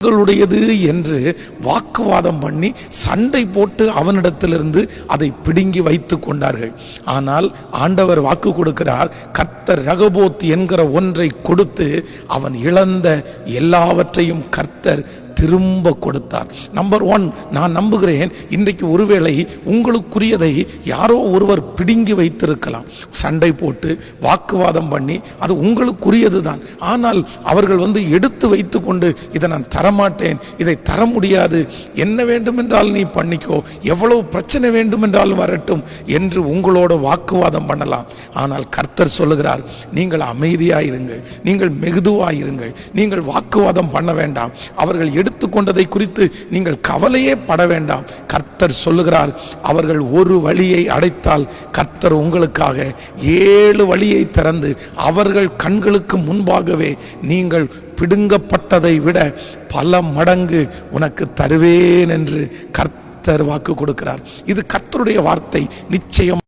உங்களுடையது என்று வாக்குவாதம் பண்ணி சண்டை போட்டு அவனிடத்திலிருந்து அதை பிடுங்கி வைத்து கொண்டார்கள். ஆனால் ஆண்டவர் வாக்கு கொடுக்கிறார், கர்த்தர் ரகபோத் என்கிற ஒன்றை கொடுத்து அவன் இழந்த எல்லாவற்றையும் கர்த்தர் திரும்ப கொடுத்தார். நம்பர் 1, நான் நம்புகிறேன் இன்றைக்கு ஒருவேளை உங்களுக்குரியதை யாரோ ஒருவர் பிடுங்கி வைத்திருக்கலாம். சண்டை போட்டு வாக்குவாதம் பண்ணி அது உங்களுக்குரியது தான். ஆனால் அவர்கள் எடுத்து வைத்து கொண்டு இதை நான் தரமாட்டேன், இதை தர முடியாது, என்ன வேண்டுமென்றால் நீ பண்ணிக்கோ, எவ்வளவு பிரச்சனை வேண்டுமென்றாலும் வரட்டும் என்று உங்களோட வாக்குவாதம் பண்ணலாம். ஆனால் கர்த்தர் சொல்லுகிறார், நீங்கள் அமைதியாயிருங்கள், நீங்கள் மெகுதுவாயிருங்கள், நீங்கள் வாக்குவாதம் பண்ண வேண்டாம், அவர்கள் எடுத்துக்கொண்டதை குறித்து நீங்கள் கவலையே பட வேண்டாம். கர்த்தர் சொல்லுகிறார், அவர்கள் ஒரு வழியை அடைத்தால் கர்த்தர் உங்களுக்காக 7 வழியை திறந்து அவர்கள் கண்களுக்கு முன்பாகவே நீங்கள் பிடுங்கப்பட்டதை விட பல மடங்கு உனக்கு தருவேன் என்று கர்த்தர் வாக்கு கொடுக்கிறார். இது கர்த்தருடைய வார்த்தை. நிச்சயம்